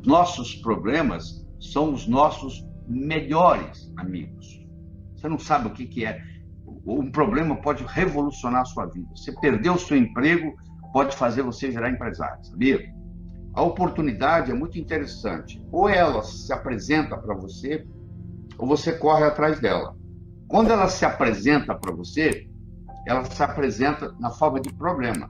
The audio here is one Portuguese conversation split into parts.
nossos problemas são os nossos melhores amigos. Você não sabe o que é. Um problema pode revolucionar a sua vida. Você perdeu o seu emprego, pode fazer você virar empresário, sabia? A oportunidade é muito interessante. Ou ela se apresenta para você, ou você corre atrás dela. Quando ela se apresenta para você, ela se apresenta na forma de problema.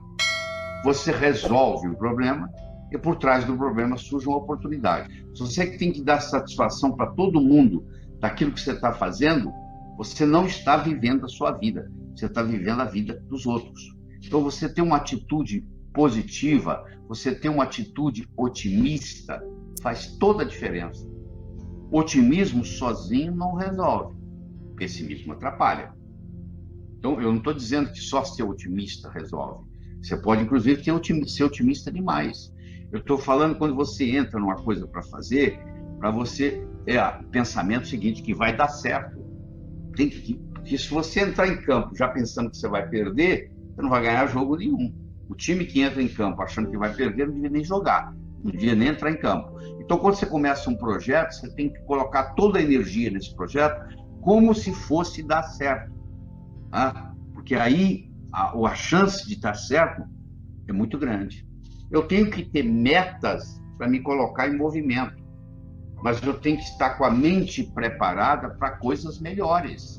Você resolve o problema e por trás do problema surge uma oportunidade. Se você tem que dar satisfação para todo mundo daquilo que você está fazendo, você não está vivendo a sua vida, você está vivendo a vida dos outros. Então você tem uma atitude positiva, você tem uma atitude otimista, faz toda a diferença. Otimismo sozinho não resolve, pessimismo atrapalha. Então eu não estou dizendo que só ser otimista resolve. Você pode, inclusive, ser otimista demais. Eu estou falando quando você entra numa coisa para fazer, para você o pensamento seguinte, que vai dar certo. Que se você entrar em campo já pensando que você vai perder, você não vai ganhar jogo nenhum. O time que entra em campo achando que vai perder não devia nem jogar, não devia nem entrar em campo. Então, quando você começa um projeto, você tem que colocar toda a energia nesse projeto como se fosse dar certo. Tá? Porque aí a chance de dar certo é muito grande. Eu tenho que ter metas para me colocar em movimento, mas eu tenho que estar com a mente preparada para coisas melhores.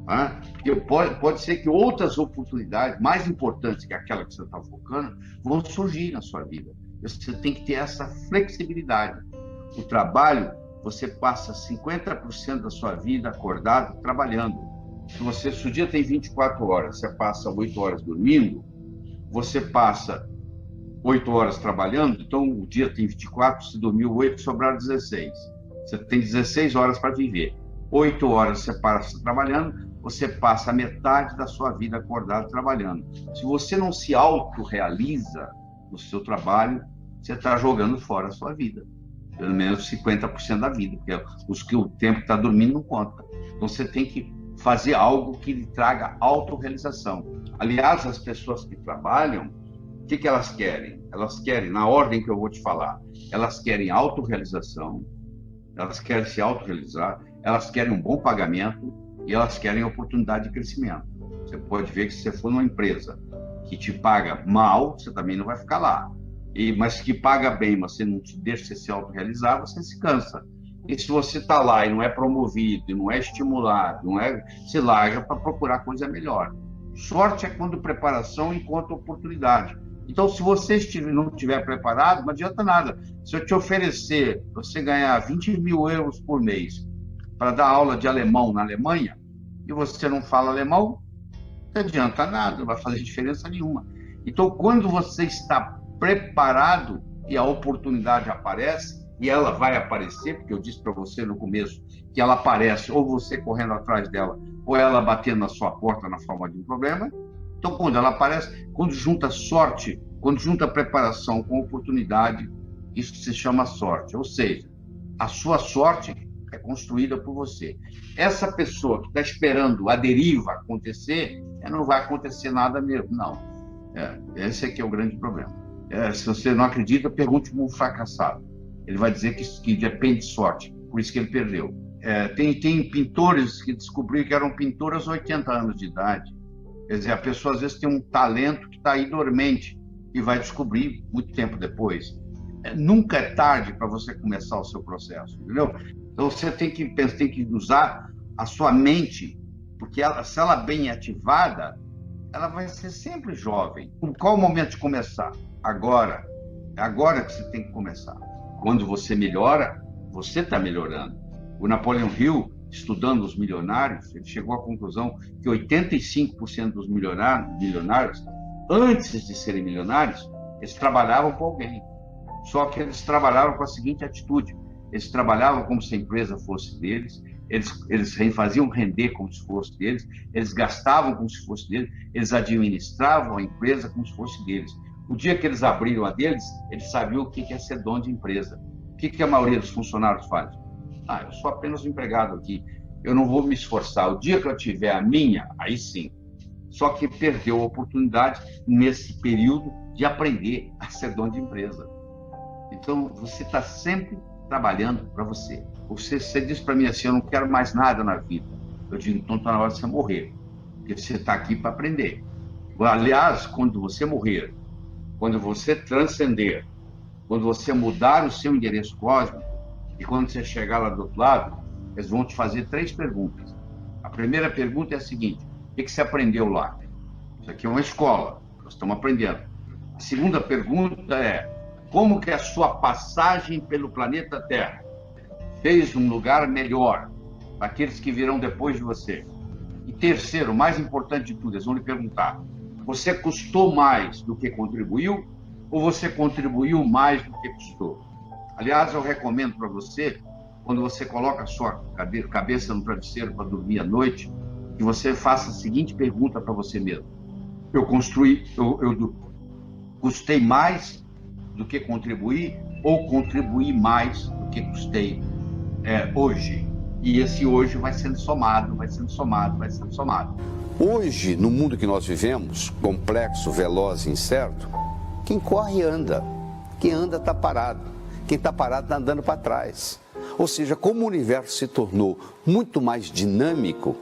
Tá? Porque pode ser que outras oportunidades mais importantes que aquela que você está focando vão surgir na sua vida. Você tem que ter essa flexibilidade. O trabalho, você passa 50% da sua vida acordado trabalhando. Se o dia tem 24 horas, você passa 8 horas dormindo, você passa 8 horas trabalhando, então o dia tem 24, se dormiu 8, sobraram 16. Você tem 16 horas para viver. 8 horas você passa trabalhando, você passa a metade da sua vida acordado trabalhando. Se você não se autorrealiza no seu trabalho, você está jogando fora a sua vida. Pelo menos 50% da vida, porque o tempo que está dormindo não conta. Então você tem que fazer algo que lhe traga autorrealização. Aliás, as pessoas que trabalham, o que elas querem? Elas querem, na ordem que eu vou te falar, elas querem autorrealização, elas querem se autorrealizar, elas querem um bom pagamento e elas querem oportunidade de crescimento. Você pode ver que se você for numa empresa que te paga mal, você também não vai ficar lá. Mas que paga bem, mas você não te deixa você se autorrealizar, você se cansa. E se você está lá e não é promovido, e não é estimulado, se larga para procurar coisa melhor. Sorte é quando preparação encontra oportunidade. Então, se você não estiver preparado, não adianta nada. Se eu te oferecer você ganhar 20 mil euros por mês para dar aula de alemão na Alemanha, e você não fala alemão, não adianta nada, não vai fazer diferença nenhuma. Então, quando você está preparado e a oportunidade aparece, e ela vai aparecer, porque eu disse para você no começo que ela aparece, ou você correndo atrás dela, ou ela batendo na sua porta na forma de um problema. Então, quando ela aparece, quando junta sorte, quando junta preparação com oportunidade, isso se chama sorte. Ou seja, a sua sorte é construída por você. Essa pessoa que está esperando a deriva acontecer, não vai acontecer nada mesmo, não. Esse aqui é o grande problema. Se você não acredita, pergunte para um fracassado. Ele vai dizer que depende de sorte, por isso que ele perdeu. Tem pintores que descobriram que eram pintores aos 80 anos de idade. Quer dizer, a pessoa às vezes tem um talento que está aí dormente e vai descobrir muito tempo depois. Nunca é tarde para você começar o seu processo, entendeu? Então você tem que usar a sua mente, porque se ela é bem ativada, ela vai ser sempre jovem. Qual o momento de começar? Agora. É agora que você tem que começar. Quando você melhora, você está melhorando. O Napoleon Hill, estudando os milionários, ele chegou à conclusão que 85% dos milionários, antes de serem milionários, eles trabalhavam com alguém. Só que eles trabalhavam com a seguinte atitude: eles trabalhavam como se a empresa fosse deles, eles faziam render como se fosse deles, eles gastavam como se fosse deles, eles administravam a empresa como se fosse deles. O dia que eles abriram a deles, eles sabiam o que é ser dono de empresa. O que a maioria dos funcionários faz? Eu sou apenas um empregado aqui, eu não vou me esforçar. O dia que eu tiver a minha, aí sim. Só que perdeu a oportunidade nesse período de aprender a ser dono de empresa. Então, você está sempre trabalhando para você. Você diz para mim assim, eu não quero mais nada na vida. Eu digo, então está na hora de você morrer. Porque você está aqui para aprender. Aliás, quando você morrer, quando você transcender, quando você mudar o seu endereço cósmico, e quando você chegar lá do outro lado, eles vão te fazer 3 perguntas. A primeira pergunta é a seguinte: o que você aprendeu lá? Isso aqui é uma escola, nós estamos aprendendo. A segunda pergunta é: como que a sua passagem pelo planeta Terra fez um lugar melhor para aqueles que virão depois de você? E terceiro, o mais importante de tudo, eles vão lhe perguntar: você custou mais do que contribuiu ou você contribuiu mais do que custou? Aliás, eu recomendo para você, quando você coloca a sua cabeça no travesseiro para dormir à noite, que você faça a seguinte pergunta para você mesmo: eu custei mais do que contribuí ou contribuí mais do que custei hoje? E esse hoje vai sendo somado, vai sendo somado, vai sendo somado. Hoje, no mundo que nós vivemos, complexo, veloz e incerto, quem corre anda, quem anda está parado. Quem está parado está andando para trás. Ou seja, como o universo se tornou muito mais dinâmico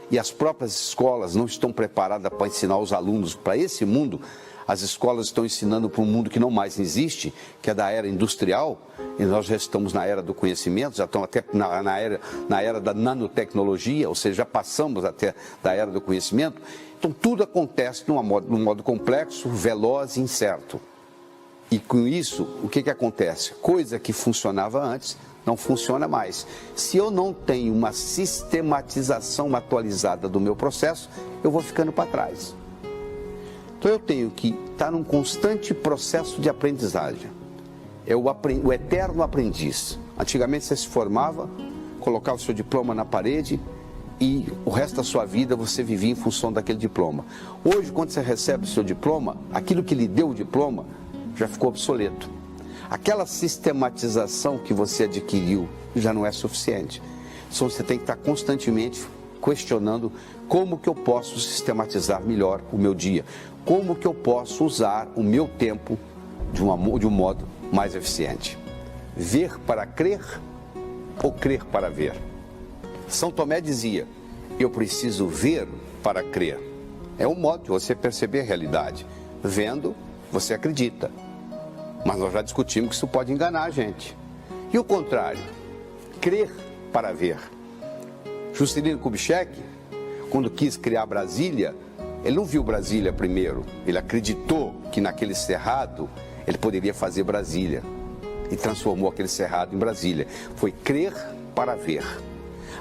e as próprias escolas não estão preparadas para ensinar os alunos para esse mundo, as escolas estão ensinando para um mundo que não mais existe, que é da era industrial, e nós já estamos na era do conhecimento, já estamos até na era da nanotecnologia, ou seja, já passamos até da era do conhecimento. Então tudo acontece num modo complexo, veloz e incerto. E com isso, o que acontece? Coisa que funcionava antes, não funciona mais. Se eu não tenho uma sistematização atualizada do meu processo, eu vou ficando para trás. Então eu tenho que estar num constante processo de aprendizagem. É o eterno aprendiz. Antigamente você se formava, colocava o seu diploma na parede e o resto da sua vida você vivia em função daquele diploma. Hoje, quando você recebe o seu diploma, aquilo que lhe deu o diploma já ficou obsoleto. Aquela sistematização que você adquiriu já não é suficiente. Então você tem que estar constantemente questionando como que eu posso sistematizar melhor o meu dia, como que eu posso usar o meu tempo de um modo mais eficiente. Ver para crer ou crer para ver? São Tomé dizia: eu preciso ver para crer. É um modo de você perceber a realidade. Vendo, você acredita. Mas nós já discutimos que isso pode enganar a gente. E o contrário, crer para ver. Juscelino Kubitschek, quando quis criar Brasília, ele não viu Brasília primeiro, ele acreditou que naquele cerrado ele poderia fazer Brasília e transformou aquele cerrado em Brasília. Foi crer para ver.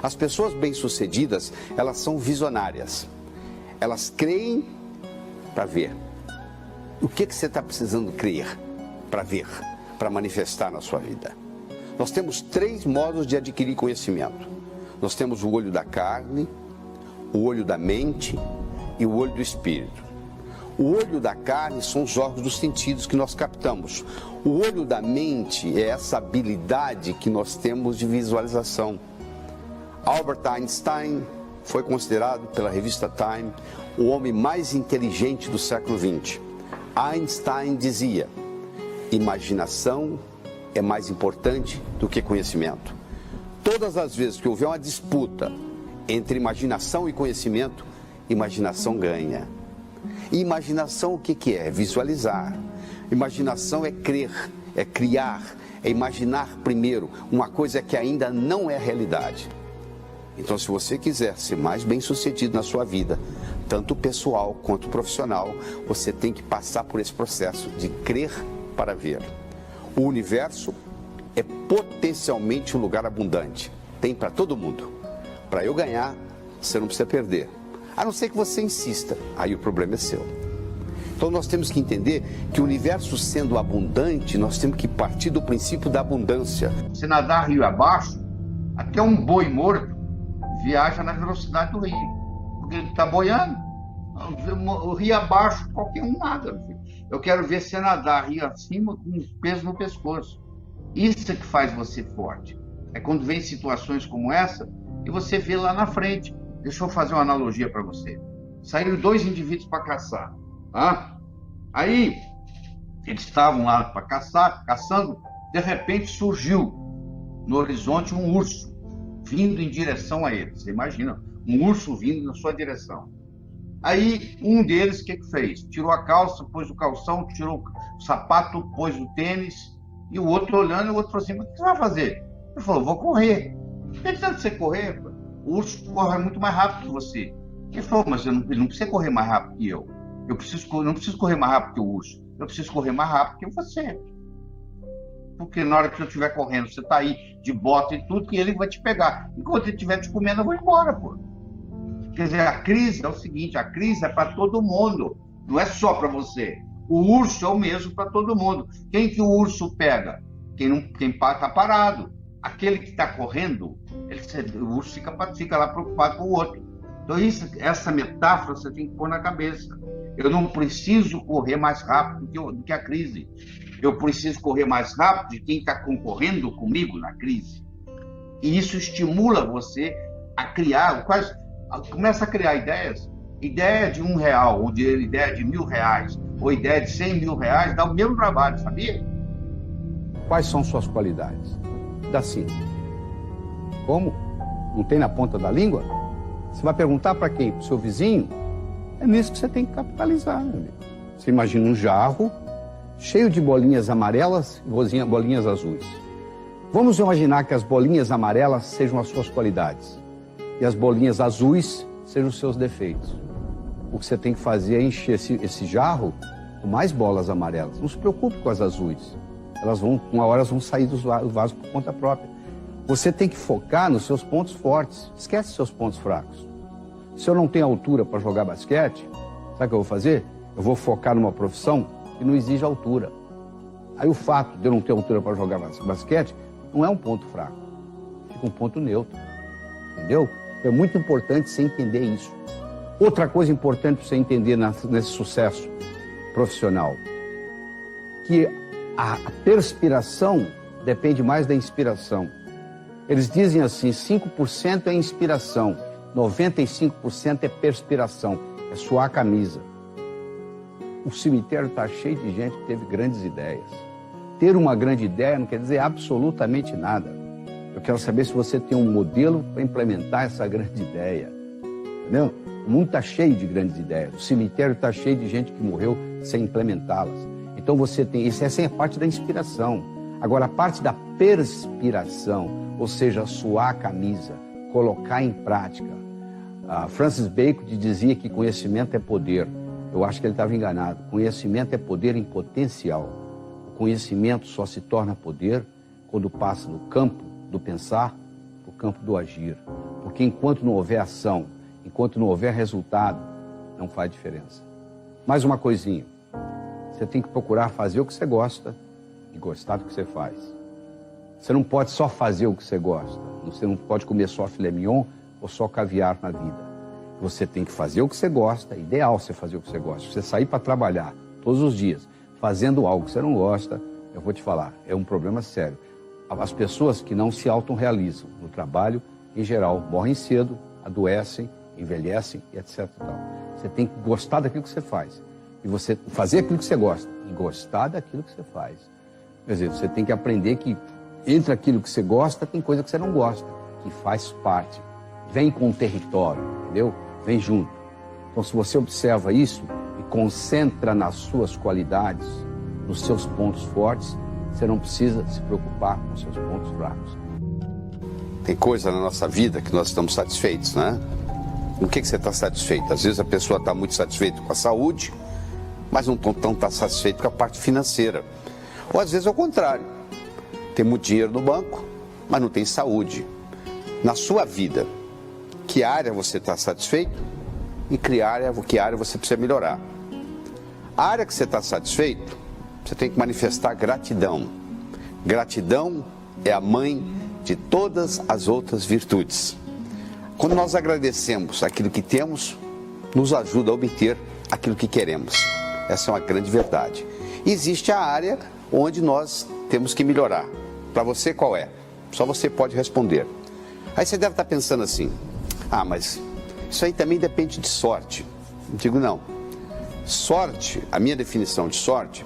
As pessoas bem-sucedidas, elas são visionárias. Elas creem para ver. O que você está precisando crer para ver, para manifestar na sua vida? Nós temos 3 modos de adquirir conhecimento. Nós temos o olho da carne, o olho da mente e o olho do espírito. O olho da carne são os órgãos dos sentidos que nós captamos. O olho da mente é essa habilidade que nós temos de visualização. Albert Einstein foi considerado pela revista Time o homem mais inteligente do século XX. Einstein dizia: imaginação é mais importante do que conhecimento. Todas as vezes que houver uma disputa entre imaginação e conhecimento, imaginação ganha. E imaginação o que é? Visualizar. Imaginação é crer, é criar, é imaginar primeiro uma coisa que ainda não é realidade. Então, se você quiser ser mais bem-sucedido na sua vida, tanto pessoal quanto profissional, você tem que passar por esse processo de crer para ver. O universo é potencialmente um lugar abundante. Tem para todo mundo. Para eu ganhar, você não precisa perder. A não ser que você insista, aí o problema é seu. Então nós temos que entender que o universo sendo abundante, nós temos que partir do princípio da abundância. Se nadar rio abaixo, até um boi morto viaja na velocidade do rio, porque ele está boiando. O rio abaixo, qualquer um nada. Eu quero ver você nadar rio acima com um peso no pescoço. Isso é que faz você forte. É quando vem situações como essa e você vê lá na frente. Deixa eu fazer uma analogia para você. Saíram 2 indivíduos para caçar. Tá? Aí, eles estavam lá para caçar, caçando, De repente surgiu no horizonte um urso vindo em direção a ele. Você imagina, um urso vindo na sua direção. Aí um deles, o que fez? Tirou a calça, pôs o calção, tirou o sapato, pôs o tênis, e o outro olhando, o outro falou assim: mas o que você vai fazer? Ele falou: vou correr. Ele disse: você correr? O urso corre muito mais rápido que você. Ele falou: mas ele não precisa correr mais rápido que eu. Não preciso correr mais rápido que o urso. Eu preciso correr mais rápido que você. Porque na hora que eu estiver correndo, você está aí de bota e tudo, que ele vai te pegar. Enquanto ele estiver te comendo, eu vou embora, pô. Quer dizer, a crise é o seguinte: a crise é para todo mundo, não é só para você. O urso é o mesmo para todo mundo. Quem que o urso pega? Quem está parado. Aquele que está correndo, o urso fica lá preocupado com o outro. Então, essa metáfora você tem que pôr na cabeça. Eu não preciso correr mais rápido do que a crise. Eu preciso correr mais rápido de quem está concorrendo comigo na crise. E isso estimula você a criar, começa a criar ideias. Ideia de R$1, ou ideia de R$1.000, ou ideia de R$100.000, dá o mesmo trabalho, sabia? Quais são suas qualidades? Dá sim. Como? Não tem na ponta da língua? Você vai perguntar para quem? Para o seu vizinho? É nisso que você tem que capitalizar, meu amigo. Você imagina um jarro cheio de bolinhas amarelas e bolinhas azuis. Vamos imaginar que as bolinhas amarelas sejam as suas qualidades e as bolinhas azuis sejam os seus defeitos. O que você tem que fazer é encher esse jarro com mais bolas amarelas. Não se preocupe com as azuis. Uma hora elas vão sair do vaso por conta própria. Você tem que focar nos seus pontos fortes. Esquece seus pontos fracos. Se eu não tenho altura para jogar basquete, sabe o que eu vou fazer? Eu vou focar numa profissão que não exige altura. Aí o fato de eu não ter altura para jogar basquete não é um ponto fraco. Fica um ponto neutro. Entendeu? Então é muito importante você entender isso. Outra coisa importante para você entender nesse sucesso profissional, que a perspiração depende mais da inspiração. Eles dizem assim: 5% é inspiração, 95% é perspiração, é suar a camisa. O cemitério está cheio de gente que teve grandes ideias. Ter uma grande ideia não quer dizer absolutamente nada. Eu quero saber se você tem um modelo para implementar essa grande ideia. Entendeu? O mundo está cheio de grandes ideias. O cemitério está cheio de gente que morreu sem implementá-las. Então você tem... Essa é a parte da inspiração. Agora, a parte da perspiração, ou seja, suar a camisa, colocar em prática. Francis Bacon dizia que conhecimento é poder. Eu acho que ele estava enganado. Conhecimento é poder em potencial. O conhecimento só se torna poder quando passa do campo do pensar para o campo do agir. Porque enquanto não houver ação, enquanto não houver resultado, não faz diferença. Mais uma coisinha. Você tem que procurar fazer o que você gosta e gostar do que você faz. Você não pode só fazer o que você gosta. Você não pode comer só filé mignon ou só caviar na vida. Você tem que fazer o que você gosta. É ideal você fazer o que você gosta. Você sair para trabalhar todos os dias fazendo algo que você não gosta, eu vou te falar, é um problema sério. As pessoas que não se autorrealizam no trabalho, em geral, morrem cedo, adoecem, envelhecem e etc. Você tem que gostar daquilo que você faz. E você fazer aquilo que você gosta e gostar daquilo que você faz. Quer dizer, você tem que aprender que entre aquilo que você gosta, tem coisa que você não gosta, que faz parte. Vem com o território, entendeu? Vem junto. Então, se você observa isso e concentra nas suas qualidades, nos seus pontos fortes, você não precisa se preocupar com os seus pontos fracos. Tem coisa na nossa vida que nós estamos satisfeitos, né? Com o que você está satisfeito? Às vezes a pessoa está muito satisfeita com a saúde, mas não está satisfeito com a parte financeira. Ou às vezes é o contrário. Tem muito dinheiro no banco, mas não tem saúde. Na sua vida, que área você está satisfeito e que área você precisa melhorar. A área que você está satisfeito, você tem que manifestar gratidão. Gratidão é a mãe de todas as outras virtudes. Quando nós agradecemos aquilo que temos, nos ajuda a obter aquilo que queremos. Essa é uma grande verdade. E existe a área onde nós temos que melhorar. Para você, qual é? Só você pode responder. Aí você deve estar pensando assim: ah, mas isso aí também depende de sorte. Eu digo, não. Sorte, a minha definição de sorte,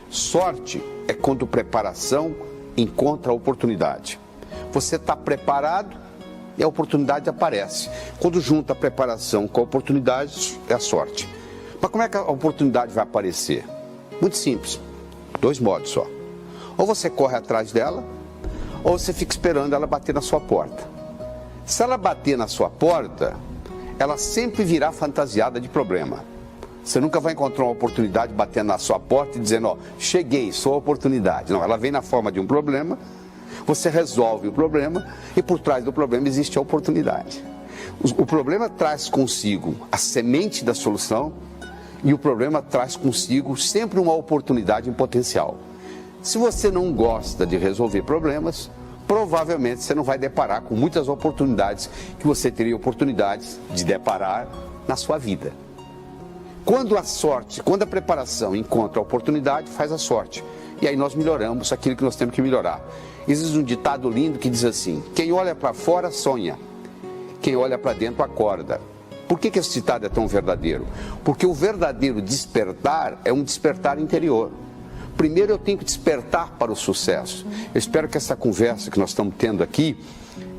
sorte é quando preparação encontra a oportunidade. Você está preparado e a oportunidade aparece. Quando junta a preparação com a oportunidade, é a sorte. Mas como é que a oportunidade vai aparecer? Muito simples. 2 modos só. Ou você corre atrás dela, ou você fica esperando ela bater na sua porta. Se ela bater na sua porta, ela sempre virá fantasiada de problema. Você nunca vai encontrar uma oportunidade batendo na sua porta e dizendo, ó, cheguei, sou a oportunidade. Não, ela vem na forma de um problema, você resolve o problema e por trás do problema existe a oportunidade. O problema traz consigo a semente da solução e o problema traz consigo sempre uma oportunidade em potencial. Se você não gosta de resolver problemas, provavelmente você não vai deparar com muitas oportunidades que você teria oportunidades de deparar na sua vida. Quando a sorte, quando a preparação encontra a oportunidade, faz a sorte. E aí nós melhoramos aquilo que nós temos que melhorar. Existe um ditado lindo que diz assim, quem olha para fora sonha, quem olha para dentro acorda. Por que esse ditado é tão verdadeiro? Porque o verdadeiro despertar é um despertar interior. Primeiro eu tenho que despertar para o sucesso. Eu espero que essa conversa que nós estamos tendo aqui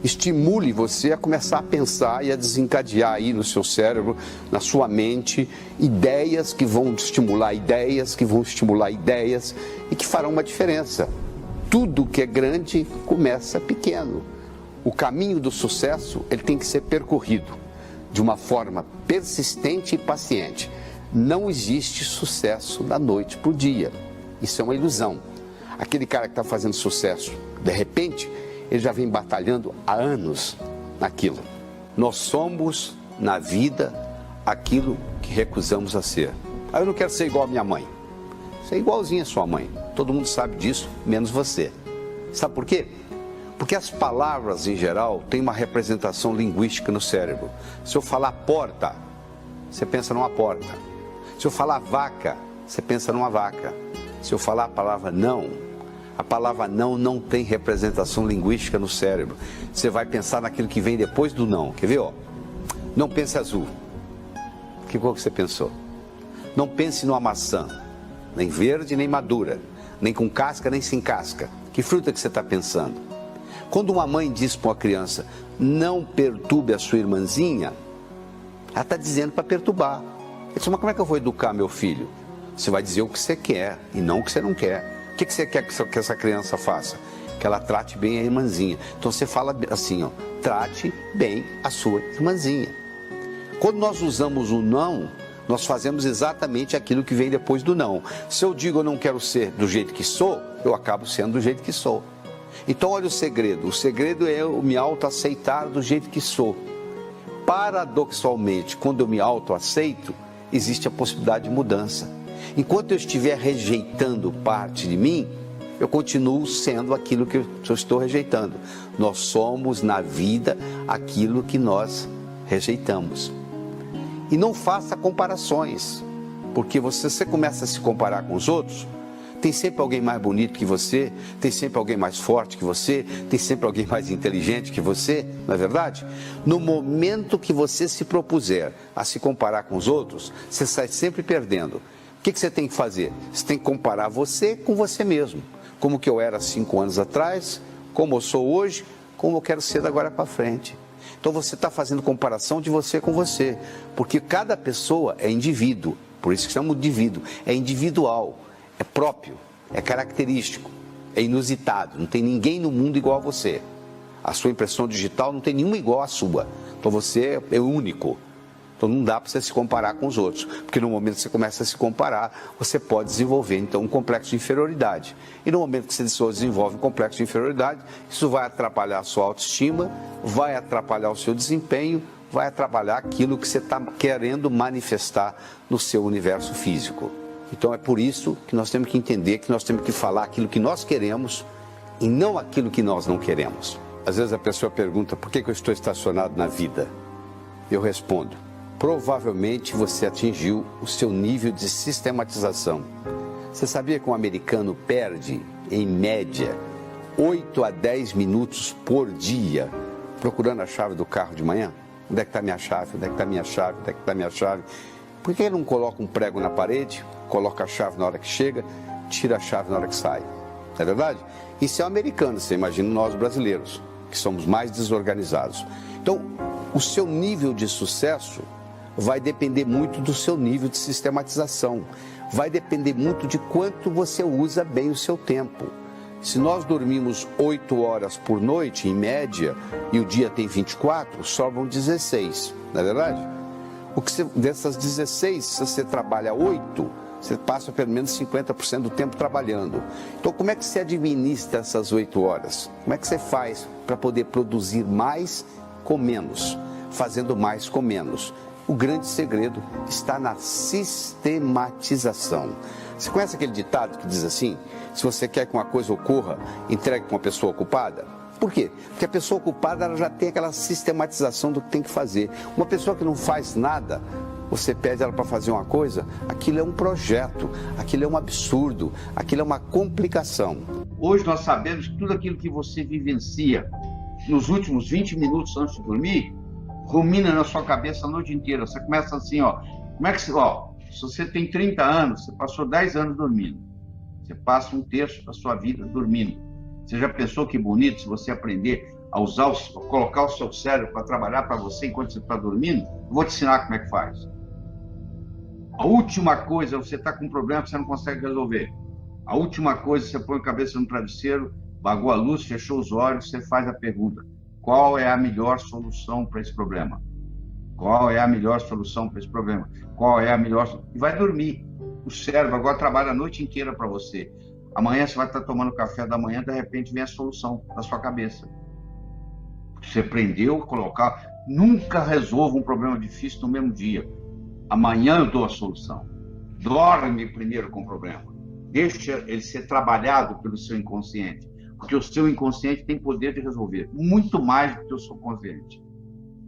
estimule você a começar a pensar e a desencadear aí no seu cérebro, na sua mente, ideias que vão estimular ideias, que vão estimular ideias e que farão uma diferença. Tudo que é grande começa pequeno. O caminho do sucesso ele tem que ser percorrido de uma forma persistente e paciente. Não existe sucesso da noite para o dia. Isso é uma ilusão. Aquele cara que está fazendo sucesso, de repente, ele já vem batalhando há anos naquilo. Nós somos, na vida, aquilo que recusamos a ser. Eu não quero ser igual a minha mãe. Você é igualzinho a sua mãe. Todo mundo sabe disso, menos você. Sabe por quê? Porque as palavras, em geral, têm uma representação linguística no cérebro. Se eu falar porta, você pensa numa porta. Se eu falar vaca, você pensa numa vaca. Se eu falar a palavra não, a palavra não tem representação linguística no cérebro. Você vai pensar naquilo que vem depois do não. Quer ver, ó? Não pense azul. Que cor que você pensou? Não pense numa maçã. Nem verde, nem madura. Nem com casca, nem sem casca. Que fruta que você está pensando? Quando uma mãe diz para uma criança, não perturbe a sua irmãzinha, ela está dizendo para perturbar. Ele diz, mas como é que eu vou educar meu filho? Você vai dizer o que você quer e não o que você não quer. O que você quer que essa criança faça? Que ela trate bem a irmãzinha. Então você fala assim, ó, trate bem a sua irmãzinha. Quando nós usamos o não, nós fazemos exatamente aquilo que vem depois do não. Se eu digo eu não quero ser do jeito que sou, eu acabo sendo do jeito que sou. Então olha o segredo é eu me autoaceitar do jeito que sou. Paradoxalmente, quando eu me autoaceito, existe a possibilidade de mudança. Enquanto eu estiver rejeitando parte de mim, eu continuo sendo aquilo que eu estou rejeitando. Nós somos na vida aquilo que nós rejeitamos. E não faça comparações, porque você começa a se comparar com os outros, tem sempre alguém mais bonito que você, tem sempre alguém mais forte que você, tem sempre alguém mais inteligente que você, não é verdade? No momento que você se propuser a se comparar com os outros, você sai sempre perdendo. O que você tem que fazer? Você tem que comparar você com você mesmo. Como que eu era 5 anos atrás, como eu sou hoje, como eu quero ser agora para frente. Então você está fazendo comparação de você com você, porque cada pessoa é indivíduo, por isso que chama de indivíduo, é individual, é próprio, é característico, é inusitado, não tem ninguém no mundo igual a você. A sua impressão digital não tem nenhuma igual à sua, então você é único. Então não dá para você se comparar com os outros, porque no momento que você começa a se comparar, você pode desenvolver então um complexo de inferioridade. E no momento que você desenvolve um complexo de inferioridade, isso vai atrapalhar a sua autoestima, vai atrapalhar o seu desempenho, vai atrapalhar aquilo que você está querendo manifestar no seu universo físico. Então é por isso que nós temos que entender que nós temos que falar aquilo que nós queremos e não aquilo que nós não queremos. Às vezes a pessoa pergunta, por que eu estou estacionado na vida? Eu respondo, provavelmente você atingiu o seu nível de sistematização. Você sabia que um americano perde, em média, 8 a 10 minutos por dia procurando a chave do carro de manhã? Onde é que está minha chave? Onde é que está minha chave? Onde é que está minha chave? Por que ele não coloca um prego na parede, coloca a chave na hora que chega, tira a chave na hora que sai? não é verdade? Isso é o americano, você imagina nós brasileiros, que somos mais desorganizados. Então, o seu nível de sucesso vai depender muito do seu nível de sistematização, vai depender muito de quanto você usa bem o seu tempo. Se nós dormimos 8 horas por noite, em média, e o dia tem 24, sobram 16, não é verdade? Dessas 16, se você trabalha 8, você passa pelo menos 50% do tempo trabalhando. Então, como é que você administra essas 8 horas? Como é que você faz para poder produzir mais com menos, fazendo mais com menos? O grande segredo está na sistematização. Você conhece aquele ditado que diz assim: se você quer que uma coisa ocorra, entregue para uma pessoa ocupada? Por quê? Porque a pessoa ocupada ela já tem aquela sistematização do que tem que fazer. Uma pessoa que não faz nada, você pede ela para fazer uma coisa, aquilo é um projeto, aquilo é um absurdo, aquilo é uma complicação. Hoje nós sabemos que tudo aquilo que você vivencia nos últimos 20 minutos antes de dormir, rumina na sua cabeça a noite inteira. Você começa assim, como é que se você tem 30 anos, você passou 10 anos dormindo. Você passa 1/3 da sua vida dormindo. Você já pensou que bonito se você aprender a colocar o seu cérebro para trabalhar para você enquanto você está dormindo? Eu vou te ensinar como é que faz. A última coisa, você está com um problema que você não consegue resolver. A última coisa, você põe a cabeça no travesseiro, apagou a luz, fechou os olhos, você faz a pergunta: qual é a melhor solução para esse problema? Qual é a melhor solução para esse problema? Qual é a melhor... E vai dormir. O cérebro agora trabalha a noite inteira para você. Amanhã você vai estar tomando café da manhã, de repente vem a solução na sua cabeça. Você aprendeu a colocar... Nunca resolva um problema difícil no mesmo dia. Amanhã eu dou a solução. Dorme primeiro com o problema. Deixa ele ser trabalhado pelo seu inconsciente. Porque o seu inconsciente tem poder de resolver. Muito mais do que o seu consciente.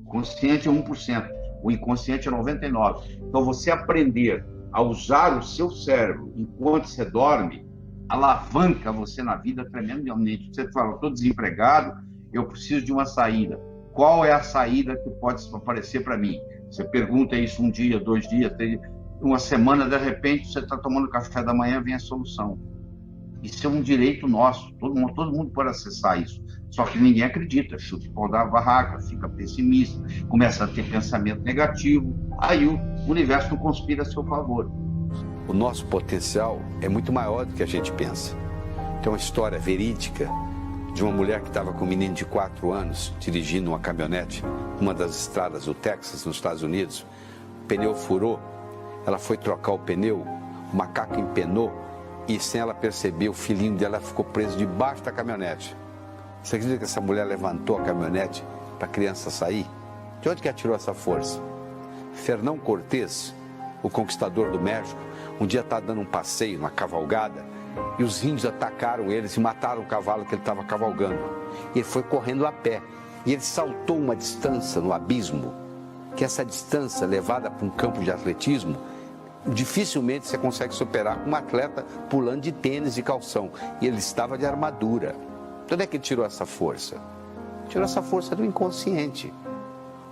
O consciente é 1%. O inconsciente é 99%. Então, você aprender a usar o seu cérebro enquanto você dorme, alavanca você na vida tremendamente. Você fala: estou desempregado, eu preciso de uma saída. Qual é a saída que pode aparecer para mim? Você pergunta isso 1 dia, 2 dias, 3 dias, uma semana, de repente você está tomando café da manhã, vem a solução. Isso é um direito nosso, todo mundo pode acessar isso. Só que ninguém acredita, chuta o pau da barraca, fica pessimista, começa a ter pensamento negativo, aí o universo não conspira a seu favor. O nosso potencial é muito maior do que a gente pensa. Tem uma história verídica de uma mulher que estava com um menino de 4 anos dirigindo uma caminhonete numa das estradas do Texas, nos Estados Unidos. O pneu furou, ela foi trocar o pneu, o macaco empenou e, sem ela perceber, o filhinho dela ficou preso debaixo da caminhonete. Você acredita que essa mulher levantou a caminhonete para a criança sair? De onde que ela tirou essa força? Fernão Cortés, o conquistador do México, um dia está dando um passeio, uma cavalgada, e os índios atacaram eles e mataram o cavalo que ele estava cavalgando. E ele foi correndo a pé. E ele saltou uma distância no abismo, que essa distância levada para um campo de atletismo, dificilmente você consegue superar com um atleta pulando de tênis e calção. E ele estava de armadura. De onde é que ele tirou essa força? Tirou essa força do inconsciente.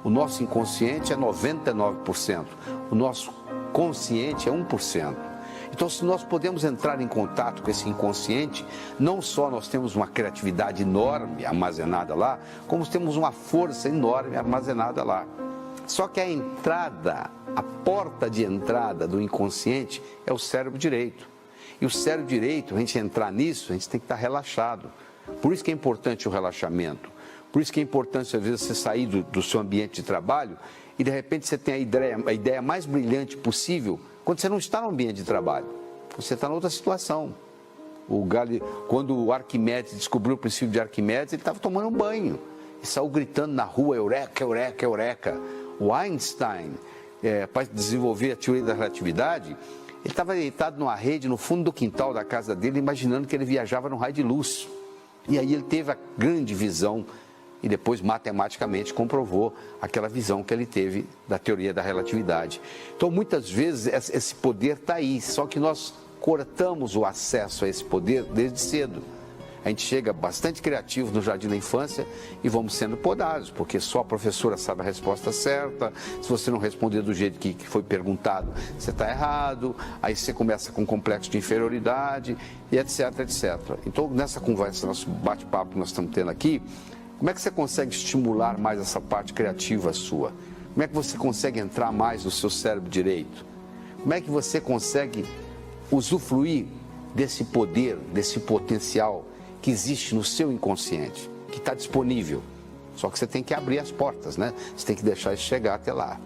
O nosso inconsciente é 99%. O nosso consciente é 1%. Então, se nós podemos entrar em contato com esse inconsciente, não só nós temos uma criatividade enorme armazenada lá, como temos uma força enorme armazenada lá. Só que a entrada, a porta de entrada do inconsciente é o cérebro direito. E o cérebro direito, a gente entrar nisso, a gente tem que estar relaxado. Por isso que é importante o relaxamento. Por isso que é importante, às vezes, você sair do seu ambiente de trabalho e, de repente, você tem a ideia mais brilhante possível quando você não está no ambiente de trabalho. Você está em outra situação. Quando o Arquimedes descobriu o princípio de Arquimedes, ele estava tomando um banho. E saiu gritando na rua: eureka, eureka, eureka. O Einstein, para desenvolver a teoria da relatividade, ele estava deitado numa rede no fundo do quintal da casa dele, imaginando que ele viajava num raio de luz. E aí ele teve a grande visão e depois matematicamente comprovou aquela visão que ele teve da teoria da relatividade. Então, muitas vezes esse poder está aí, só que nós cortamos o acesso a esse poder desde cedo. a gente chega bastante criativo no jardim da infância e vamos sendo podados, porque só a professora sabe a resposta certa. Se você não responder do jeito que foi perguntado, você está errado. Aí você começa com complexo de inferioridade e etc, etc. Então, nessa conversa, nosso bate-papo que nós estamos tendo aqui, como é que você consegue estimular mais essa parte criativa sua? Como é que você consegue entrar mais no seu cérebro direito? Como é que você consegue usufruir desse poder, desse potencial que existe no seu inconsciente, que está disponível? Só que você tem que abrir as portas, né? Você tem que deixar isso chegar até lá.